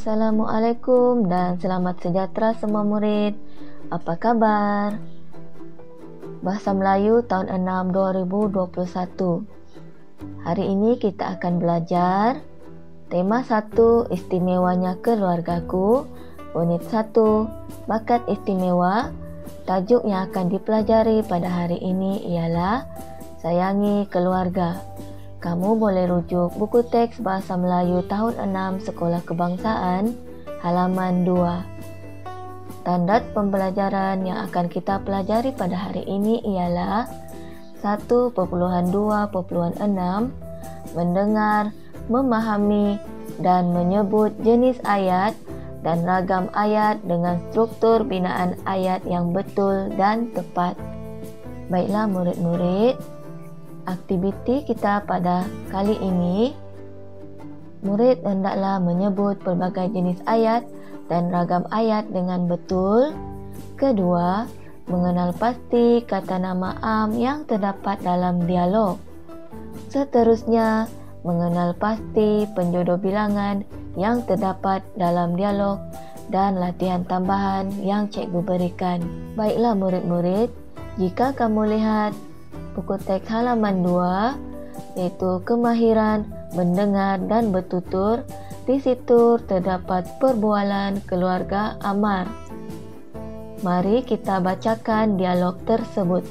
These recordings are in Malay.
Assalamualaikum dan selamat sejahtera semua murid. Apa khabar? Bahasa Melayu tahun 6 2021. Hari ini kita akan belajar tema 1, istimewanya keluargaku. Unit 1, bakat istimewa. Tajuk yang akan dipelajari pada hari ini ialah Sayangi Keluarga. Kamu boleh rujuk buku teks Bahasa Melayu tahun 6 Sekolah Kebangsaan halaman 2. Standard pembelajaran yang akan kita pelajari pada hari ini ialah 1.2.6 mendengar, memahami dan menyebut jenis ayat dan ragam ayat dengan struktur binaan ayat yang betul dan tepat. Baiklah murid-murid, aktiviti kita pada kali ini, murid hendaklah menyebut pelbagai jenis ayat dan ragam ayat dengan betul. Kedua, mengenal pasti kata nama am yang terdapat dalam dialog. Seterusnya, mengenal pasti penjodoh bilangan yang terdapat dalam dialog dan latihan tambahan yang cikgu berikan. Baiklah murid-murid, jika kamu lihat buku teks halaman 2, iaitu kemahiran mendengar dan bertutur, di situ terdapat perbualan keluarga Amar. Mari kita bacakan dialog tersebut.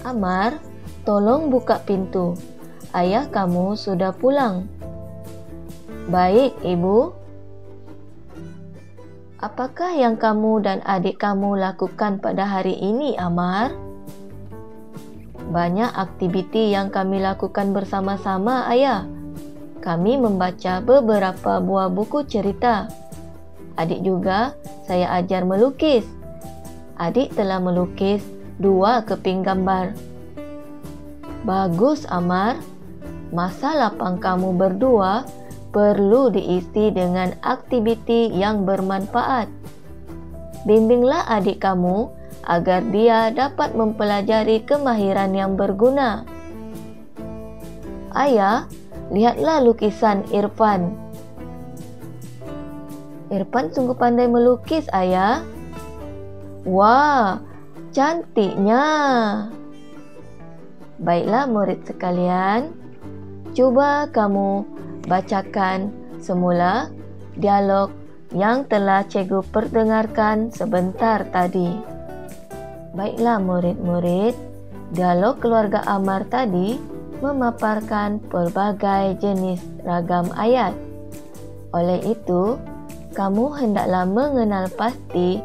Amar, tolong buka pintu. Ayah kamu sudah pulang. Baik, Ibu. Apakah yang kamu dan adik kamu lakukan pada hari ini, Amar? Banyak aktiviti yang kami lakukan bersama-sama, Ayah. Kami membaca beberapa buah buku cerita. Adik juga saya ajar melukis. Adik telah melukis 2 keping gambar. Bagus, Amar. Masa lapang kamu berdua perlu diisi dengan aktiviti yang bermanfaat. Bimbinglah adik kamu agar dia dapat mempelajari kemahiran yang berguna. Ayah, lihatlah lukisan Irfan. Irfan sungguh pandai melukis, Ayah. Wah, cantiknya. Baiklah murid sekalian, cuba kamu bacakan semula dialog yang telah cikgu perdengarkan sebentar tadi. Baiklah murid-murid, dialog keluarga Amar tadi memaparkan pelbagai jenis ragam ayat. Oleh itu, kamu hendaklah mengenal pasti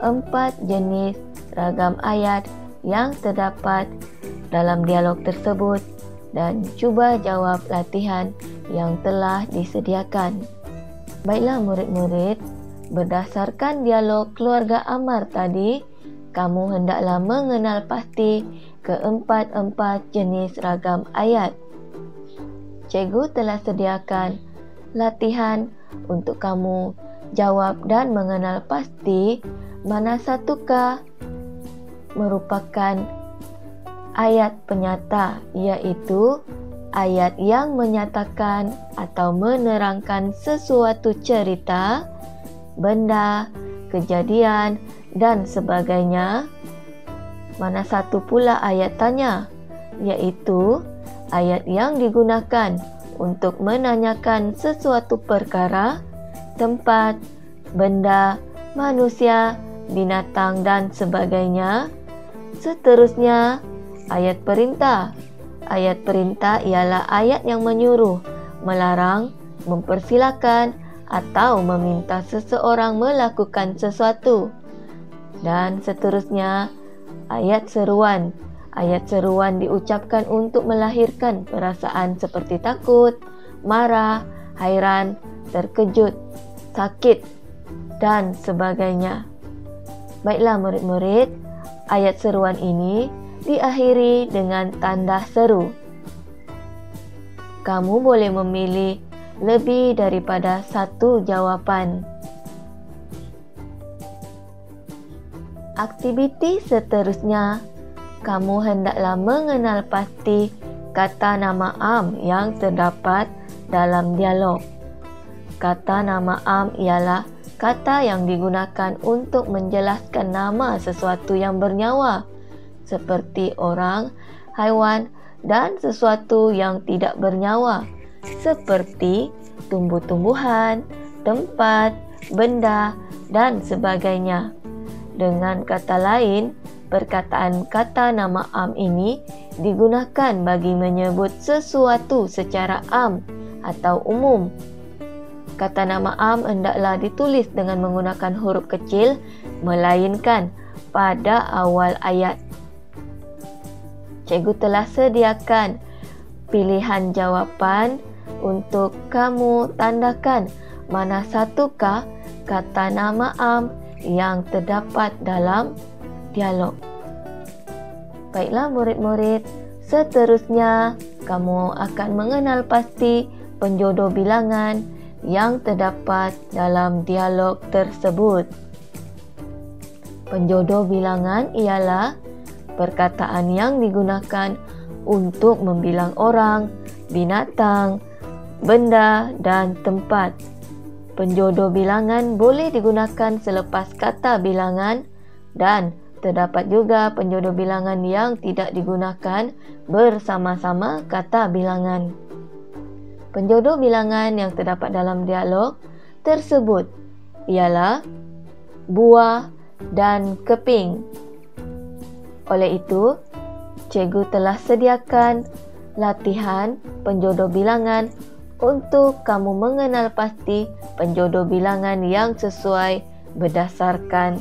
4 jenis ragam ayat yang terdapat dalam dialog tersebut dan cuba jawab latihan yang telah disediakan. Baiklah murid-murid, berdasarkan dialog keluarga Amar tadi, kamu hendaklah mengenal pasti keempat-empat jenis ragam ayat. Cikgu telah sediakan latihan untuk kamu jawab dan mengenal pasti mana satukah merupakan ayat penyata, iaitu ayat yang menyatakan atau menerangkan sesuatu cerita, benda, kejadian dan sebagainya. Mana satu pula ayat tanya, iaitu ayat yang digunakan untuk menanyakan sesuatu perkara, tempat, benda, manusia, binatang dan sebagainya. Seterusnya, ayat perintah. Ayat perintah ialah ayat yang menyuruh, melarang, mempersilakan atau meminta seseorang melakukan sesuatu. Dan seterusnya, ayat seruan. Ayat seruan diucapkan untuk melahirkan perasaan seperti takut, marah, hairan, terkejut, sakit dan sebagainya. Baiklah murid-murid, ayat seruan ini diakhiri dengan tanda seru. Kamu boleh memilih lebih daripada satu jawapan. Aktiviti seterusnya, kamu hendaklah mengenal pasti kata nama am yang terdapat dalam dialog. Kata nama am ialah kata yang digunakan untuk menjelaskan nama sesuatu yang bernyawa, seperti orang, haiwan dan sesuatu yang tidak bernyawa, seperti tumbuh-tumbuhan, tempat, benda dan sebagainya. Dengan kata lain, perkataan kata nama am ini digunakan bagi menyebut sesuatu secara am atau umum. Kata nama am hendaklah ditulis dengan menggunakan huruf kecil, melainkan pada awal ayat. Cikgu telah sediakan pilihan jawapan untuk kamu tandakan mana satukah kata nama am yang terdapat dalam dialog. Baiklah murid-murid, seterusnya kamu akan mengenal pasti penjodoh bilangan yang terdapat dalam dialog tersebut. Penjodoh bilangan ialah perkataan yang digunakan untuk membilang orang, binatang, benda dan tempat. Penjodoh bilangan boleh digunakan selepas kata bilangan dan terdapat juga penjodoh bilangan yang tidak digunakan bersama-sama kata bilangan. Penjodoh bilangan yang terdapat dalam dialog tersebut ialah buah dan keping. Oleh itu, cikgu telah sediakan latihan penjodoh bilangan untuk kamu mengenal pasti penjodoh bilangan yang sesuai berdasarkan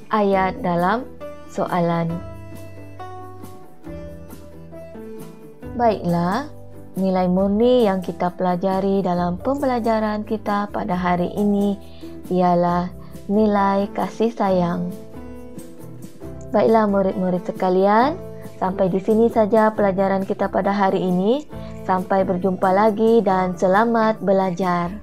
ayat dalam soalan. Baiklah, nilai murni yang kita pelajari dalam pembelajaran kita pada hari ini ialah nilai kasih sayang. Baiklah murid-murid sekalian, sampai di sini saja pelajaran kita pada hari ini. Sampai berjumpa lagi dan selamat belajar.